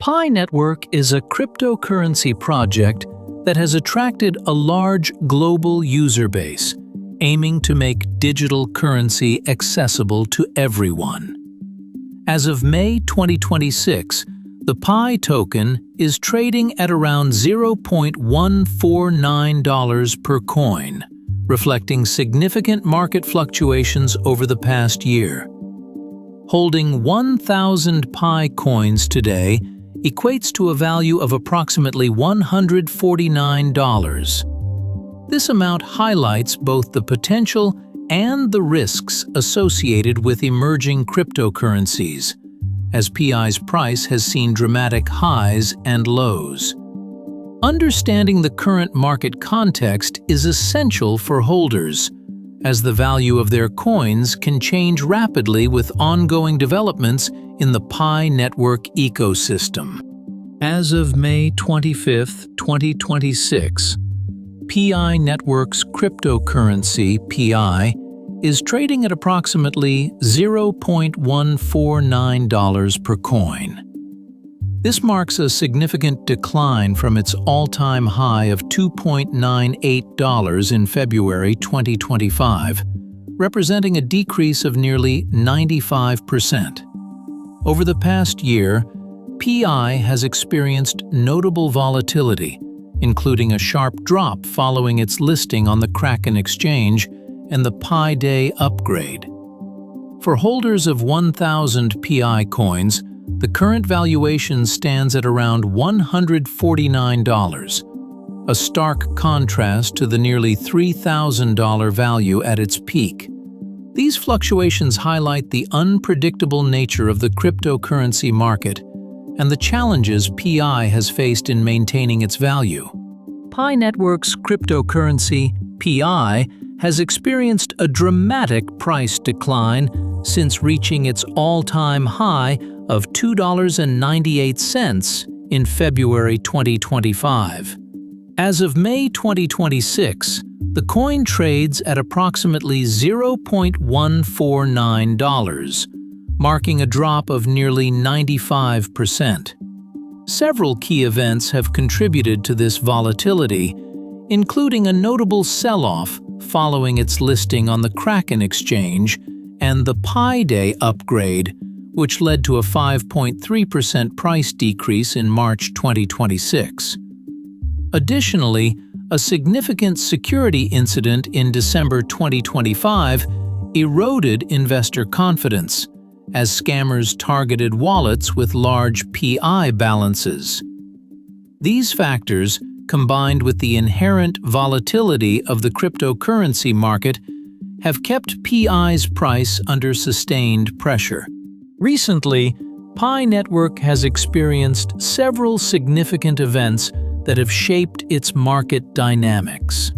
Pi Network is a cryptocurrency project that has attracted a large global user base, aiming to make digital currency accessible to everyone. As of May 2026, the Pi token is trading at around $0.149 per coin, reflecting significant market fluctuations over the past year. Holding 1,000 Pi coins today equates to a value of approximately $149. This amount highlights both the potential and the risks associated with emerging cryptocurrencies, as Pi's price has seen dramatic highs and lows. Understanding the current market context is essential for holders, as the value of their coins can change rapidly with ongoing developments in the Pi network ecosystem. As of May 25, 2026, Pi Network's cryptocurrency, Pi, is trading at approximately $0.149 per coin. This marks a significant decline from its all-time high of $2.98 in February 2025, representing a decrease of nearly 95%. Over the past year, Pi has experienced notable volatility, including a sharp drop following its listing on the Kraken exchange and the Pi Day upgrade. For holders of 1,000 Pi coins, the current valuation stands at around $149, a stark contrast to the nearly $3,000 value at its peak. These fluctuations highlight the unpredictable nature of the cryptocurrency market and the challenges Pi has faced in maintaining its value. Pi Network's cryptocurrency, Pi, has experienced a dramatic price decline since reaching its all-time high of $2.98 in February 2025. As of May 2026, the coin trades at approximately $0.149, marking a drop of nearly 95%. Several key events have contributed to this volatility, including a notable sell-off following its listing on the Kraken exchange and the Pi Day upgrade, which led to a 5.3% price decrease in March 2026. Additionally, a significant security incident in December 2025 eroded investor confidence, as scammers targeted wallets with large Pi balances. These factors, combined with the inherent volatility of the cryptocurrency market, have kept Pi's price under sustained pressure. Recently, Pi Network has experienced several significant events that have shaped its market dynamics.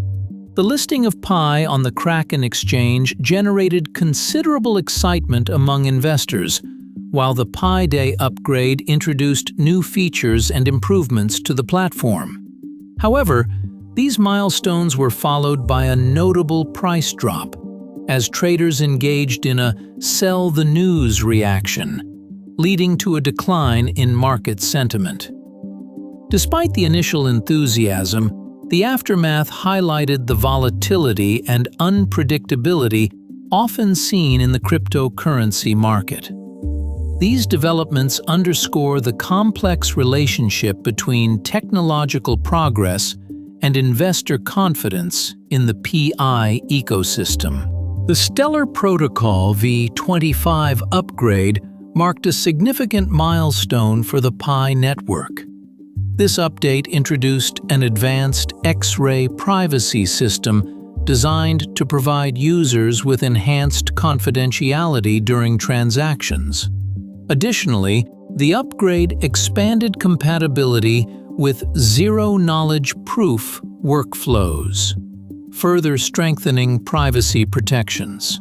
The listing of Pi on the Kraken exchange generated considerable excitement among investors, while the Pi Day upgrade introduced new features and improvements to the platform. However, these milestones were followed by a notable price drop, as traders engaged in a "sell the news" reaction, leading to a decline in market sentiment. Despite the initial enthusiasm, the aftermath highlighted the volatility and unpredictability often seen in the cryptocurrency market. These developments underscore the complex relationship between technological progress and investor confidence in the Pi ecosystem. The Stellar Protocol v25 upgrade marked a significant milestone for the Pi network. This update introduced an advanced X-ray privacy system designed to provide users with enhanced confidentiality during transactions. Additionally, the upgrade expanded compatibility with zero-knowledge proof workflows, further strengthening privacy protections.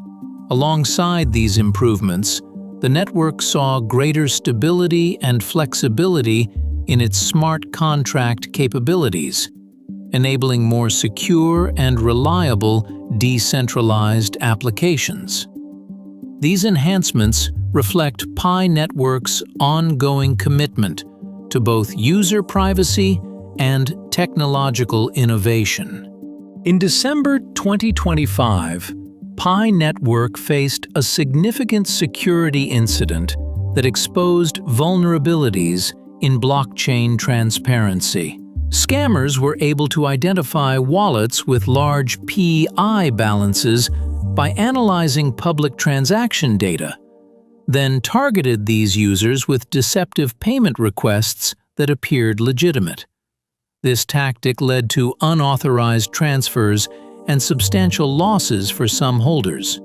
Alongside these improvements, the network saw greater stability and flexibility in its smart contract capabilities, enabling more secure and reliable decentralized applications. These enhancements reflect Pi Network's ongoing commitment to both user privacy and technological innovation. In December 2025, Pi Network faced a significant security incident that exposed vulnerabilities in blockchain transparency. Scammers were able to identify wallets with large PI balances by analyzing public transaction data, then targeted these users with deceptive payment requests that appeared legitimate. This tactic led to unauthorized transfers and substantial losses for some holders.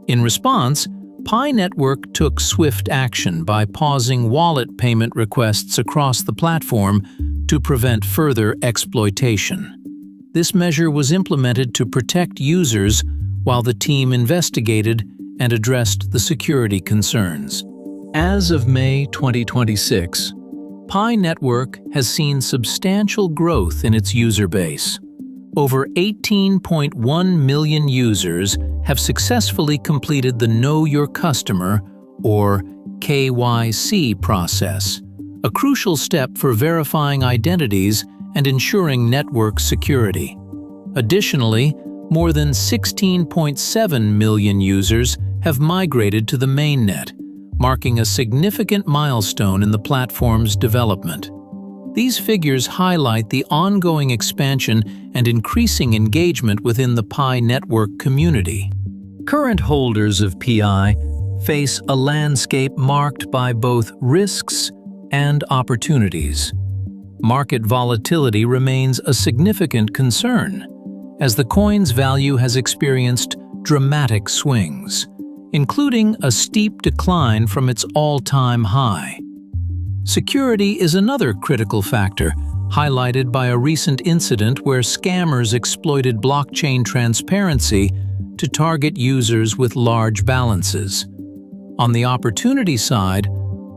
In response, Pi Network took swift action by pausing wallet payment requests across the platform to prevent further exploitation. This measure was implemented to protect users while the team investigated and addressed the security concerns. As of May 2026, Pi Network has seen substantial growth in its user base. Over 18.1 million users have successfully completed the Know Your Customer, or KYC process, a crucial step for verifying identities and ensuring network security. Additionally, more than 16.7 million users have migrated to the mainnet, marking a significant milestone in the platform's development. These figures highlight the ongoing expansion and increasing engagement within the Pi Network community. Current holders of PI face a landscape marked by both risks and opportunities. Market volatility remains a significant concern, as the coin's value has experienced dramatic swings, including a steep decline from its all-time high. Security is another critical factor, highlighted by a recent incident where scammers exploited blockchain transparency to target users with large balances. On the opportunity side,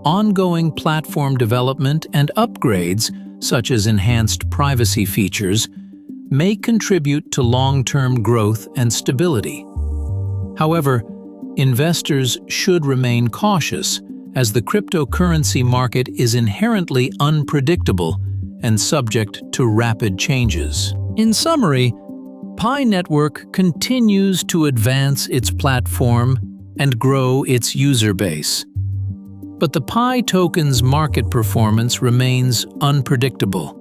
ongoing platform development and upgrades, such as enhanced privacy features, may contribute to long-term growth and stability. However, investors should remain cautious, as the cryptocurrency market is inherently unpredictable and subject to rapid changes. In summary, Pi Network continues to advance its platform and grow its user base. But the Pi token's market performance remains unpredictable.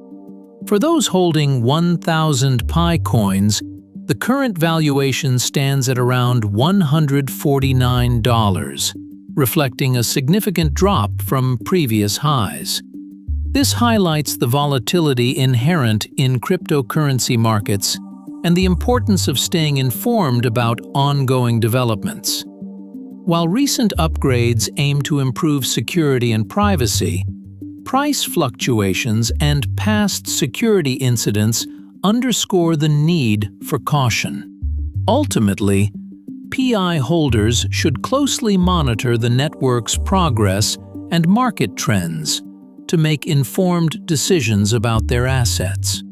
For those holding 1,000 Pi coins, the current valuation stands at around $149, reflecting a significant drop from previous highs. This highlights the volatility inherent in cryptocurrency markets and the importance of staying informed about ongoing developments. While recent upgrades aim to improve security and privacy, price fluctuations and past security incidents underscore the need for caution. Ultimately, PI holders should closely monitor the network's progress and market trends to make informed decisions about their assets.